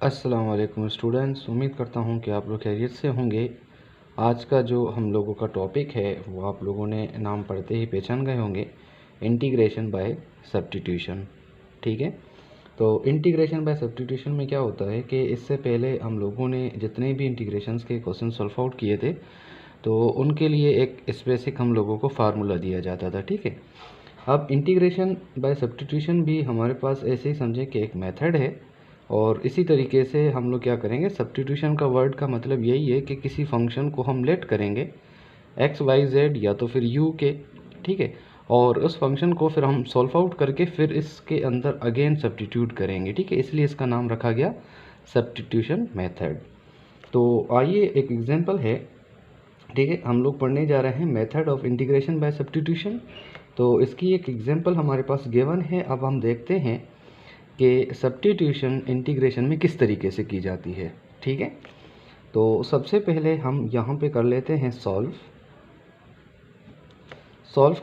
अस्सलाम वालेकुम स्टूडेंट्स, उम्मीद करता हूँ कि आप लोग खैरियत से होंगे। आज का जो हम लोगों का टॉपिक है वो आप लोगों ने नाम पढ़ते ही पहचान गए होंगे, इंटीग्रेशन बाय सब्स्टिट्यूशन। ठीक है, तो इंटीग्रेशन बाय सब्स्टिट्यूशन में क्या होता है कि इससे पहले हम लोगों ने जितने भी इंटीग्रेशंस के क्वेश्चन सॉल्व आउट किए थे तो उनके लिए एक स्पेसिफिक हम लोगों को फार्मूला दिया जाता था। ठीक है, अब इंटीग्रेशन बाय सब्स्टिट्यूशन भी हमारे पास ऐसे ही समझे कि एक मेथड है और इसी तरीके से हम लोग क्या करेंगे, सब्स्टिट्यूशन का वर्ड का मतलब यही है कि किसी फंक्शन को हम लेट करेंगे एक्स वाई जेड या तो फिर यू के, ठीक है, और उस फंक्शन को फिर हम सॉल्व आउट करके फिर इसके अंदर अगेन सब्स्टिट्यूट करेंगे। ठीक है, इसलिए इसका नाम रखा गया सब्स्टिट्यूशन मेथड। तो आइए एक एग्जांपल है, ठीक है, हम लोग पढ़ने जा रहे हैं method of integration by substitution. तो इसकी एक एग्जांपल हमारे पास गिवन है। अब हम देखते हैं कि सब्स्टिट्यूशन इंटीग्रेशन में किस तरीके से की जाती है। ठीक है, तो सबसे पहले हम यहाँ पे कर लेते हैं सॉल्व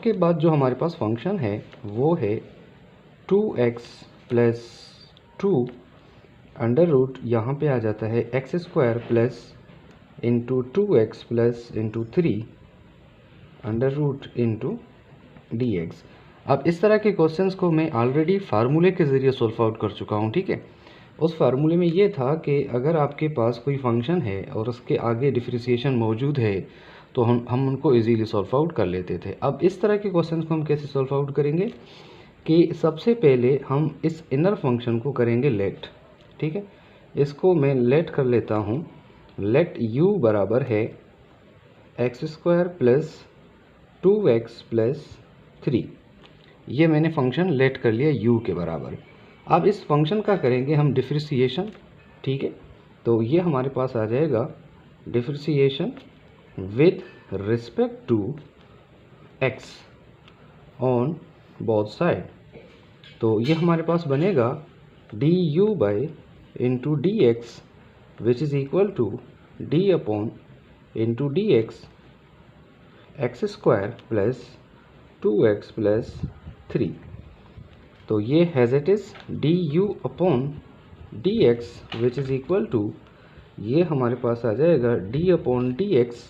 के बाद जो हमारे पास फंक्शन है वो है 2x प्लस 2 अंडर रूट, यहाँ पे आ जाता है x square plus into 2x plus into 3 under root into dx। अब इस तरह के क्वेश्चंस को मैं ऑलरेडी फार्मूले के ज़रिए सॉल्व आउट कर चुका हूँ। ठीक है, उस फार्मूले में ये था कि अगर आपके पास कोई फंक्शन है और उसके आगे डिफरेंशिएशन मौजूद है तो हम उनको इजीली सॉल्व आउट कर लेते थे। अब इस तरह के क्वेश्चंस को हम कैसे सॉल्व आउट करेंगे कि सबसे पहले हम इस इनर फंक्शन को करेंगे लेट। ठीक है, इसको मैं लेट कर लेता हूँ। लेट u बराबर है x square plus 2x plus 3। ये मैंने फंक्शन लेट कर लिया u के बराबर। अब इस फंक्शन का करेंगे हम डिफरेंशिएशन। ठीक है, तो ये हमारे पास आ जाएगा differentiation with respect to x on both side. तो ये हमारे पास बनेगा du by into D x which is equal to D upon into D X X square plus 2x plus 3। तो ये has it is D you upon D x which is equal to, ये हमारे पास आ जाएगा D upon D X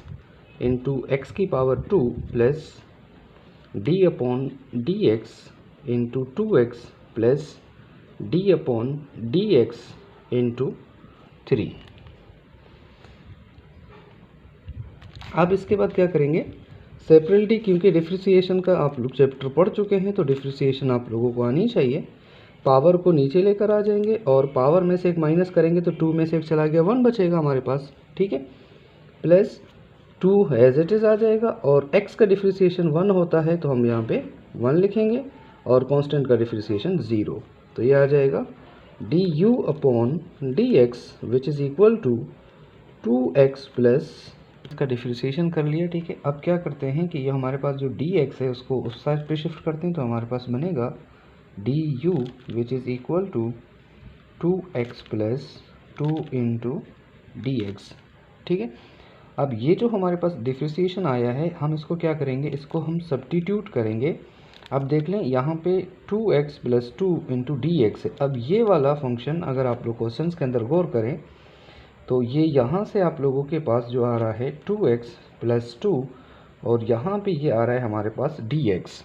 into X की power 2 plus D upon D X into 2x plus D upon D X into 3। अब इसके बाद क्या करेंगे, सेपरेटली, क्योंकि डिफरेंशिएशन का आप लोग चैप्टर पढ़ चुके हैं तो डिफरेंशिएशन आप लोगों को आनी चाहिए। पावर को नीचे लेकर आ जाएंगे और पावर में से एक माइनस करेंगे तो 2 में से एक चला गया, 1 बचेगा हमारे पास। ठीक है, प्लस 2 एज इट इज़ आ जाएगा और x का डिफरेंशिएशन 1 होता है तो हम यहाँ पे 1 लिखेंगे और कांस्टेंट का डिफरेंशिएशन 0। तो ये आ जाएगा d you upon D x which is equal to 2x plus, इसका डिफरेंशिएशन कर लिया। ठीक है, अब क्या करते हैं कि ये हमारे पास जो dx है उसको उस साइड पे शिफ्ट करते हैं तो हमारे पास बनेगा du which is equal to 2x plus 2 into D x. ठीक है, अब ये जो हमारे पास डिफरेंशिएशन आया है हम इसको क्या करेंगे, इसको हम सब्स्टिट्यूट करेंगे। अब देख लें यहाँ पे 2x plus 2 into D x है। अब ये वाला फंक्शन अगर आप लोग क्वेश्चन के अंदर गौर करें तो ये यहाँ से आप लोगों के पास जो आ रहा है 2x प्लस 2 और यहाँ पे ये आ रहा है हमारे पास dx।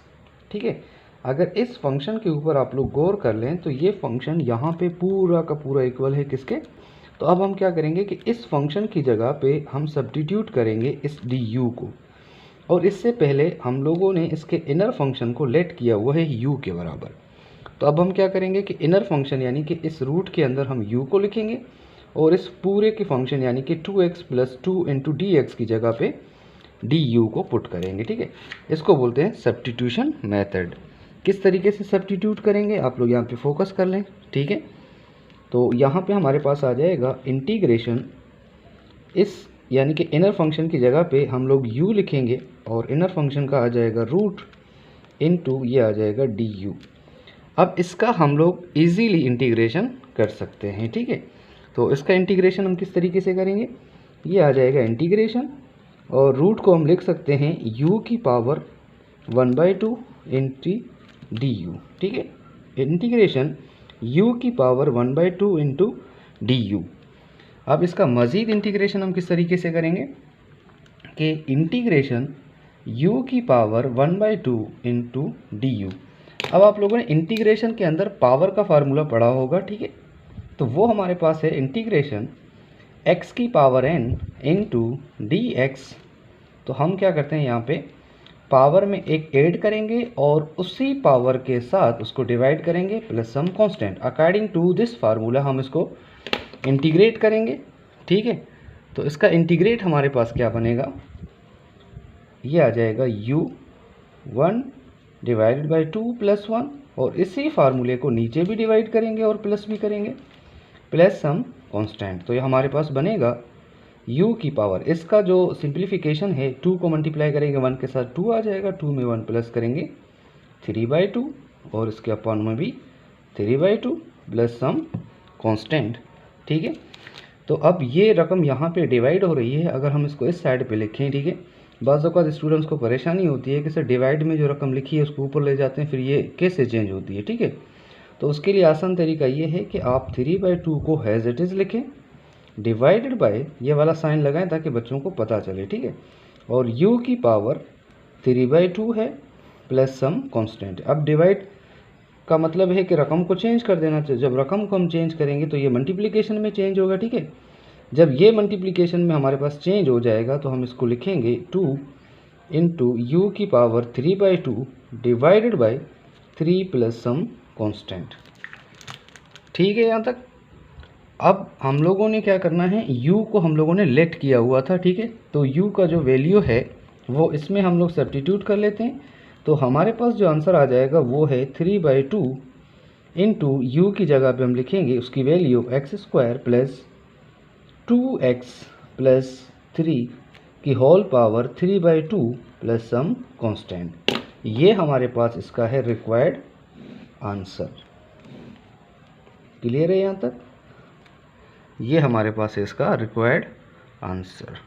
ठीक है, अगर इस फंक्शन के ऊपर आप लोग गौर कर लें तो ये फंक्शन यहाँ पे पूरा का पूरा इक्वल है किसके। तो अब हम क्या करेंगे कि इस फंक्शन की जगह पे हम सब्स्टिट्यूट करेंगे इस du को, और इससे पहले हम लोगों ने इसके इनर फंक्शन को लेट किया हुआ है u के बराबर। तो अब हम क्या करेंगे कि इनर फंक्शन यानी कि इस रूट के अंदर हम u को लिखेंगे और इस पूरे के फंक्शन यानी कि 2x plus 2 into D x की जगह पे डी यू को पुट करेंगे। ठीक है, इसको बोलते हैं सब्स्टिट्यूशन मेथड। किस तरीके से सब्स्टिट्यूट करेंगे आप लोग यहाँ पे फोकस कर लें। ठीक है, तो यहाँ पे हमारे पास आ जाएगा इंटीग्रेशन, इस यानी कि इनर फंक्शन की जगह पे हम लोग u लिखेंगे और इनर फंक्शन का आ जाएगा रूट इंटू ये आ जाएगा डी यू। अब इसका हम लोग ईजीली इंटीग्रेशन कर सकते हैं। ठीक है, तो इसका इंटीग्रेशन हम किस तरीके से करेंगे, ये आ जाएगा इंटीग्रेशन और रूट को हम लिख सकते हैं u की पावर 1/2 इंटू डी यू। ठीक है, इंटीग्रेशन u की पावर 1/2 इंटू du। अब इसका मज़ीद इंटीग्रेशन हम किस तरीके से करेंगे कि इंटीग्रेशन u की पावर 1/2 इंटू du। अब आप लोगों ने इंटीग्रेशन के अंदर पावर का फार्मूला पढ़ा होगा, ठीक है, तो वो हमारे पास है इंटीग्रेशन x की पावर n इंटू dx। तो हम क्या करते हैं, यहाँ पे पावर में एक ऐड करेंगे और उसी पावर के साथ उसको डिवाइड करेंगे plus some constant. According to this formula हम इसको इंटीग्रेट करेंगे, ठीक है। तो इसका इंटीग्रेट हमारे पास क्या बनेगा, ये आ जाएगा u1 डिवाइडेड बाई 2 प्लस 1, और इसी फार्मूले को नीचे भी डिवाइड करेंगे और प्लस भी करेंगे प्लस सम कांस्टेंट। तो ये हमारे पास बनेगा u की पावर, इसका जो सिंप्लीफिकेशन है 2 को मल्टीप्लाई करेंगे 1 के साथ 2 आ जाएगा, 2 में 1 प्लस करेंगे 3/2 और इसके अपॉन में भी 3/2 प्लस सम कांस्टेंट, ठीक है। तो अब ये रकम यहाँ पे डिवाइड हो रही है, अगर हम इसको इस साइड पे लिखें, ठीक है, बाज़ औक़ात स्टूडेंट्स को परेशानी होती है कि सर डिवाइड में जो रकम लिखी है उसको ऊपर ले जाते हैं, फिर ये कैसे चेंज होती है, ठीक है। तो उसके लिए आसान तरीका ये है कि आप 3/2 को हैज़ इट इज़ लिखें, डिवाइडेड बाय ये वाला साइन लगाएं ताकि बच्चों को पता चले, ठीक है। और u की पावर 3/2 है प्लस सम कांस्टेंट। अब डिवाइड का मतलब है कि रकम को चेंज कर देना चाहिए। जब रकम को हम चेंज करेंगे तो ये मल्टीप्लिकेशन में चेंज होगा, ठीक है। जब ये मल्टीप्लिकेशन में हमारे पास चेंज हो जाएगा तो हम इसको लिखेंगे 2 इंटू यू की power 3/2 divided by 3 plus some constant, ठीक है यहाँ तक। अब हम लोगों ने क्या करना है, u को हम लोगों ने लेट किया हुआ था, ठीक है, तो u का जो वैल्यू है वो इसमें हम लोग सब्स्टिट्यूट कर लेते हैं। तो हमारे पास जो आंसर आ जाएगा वो है 3/2 इंटू यू की जगह पे हम लिखेंगे उसकी value x² plus 2x plus 3 की whole power 3/2 plus some constant. ये हमारे पास इसका है रिक्वायर्ड आंसर। क्लियर है यहाँ तक, ये हमारे पास है इसका रिक्वायर्ड आंसर।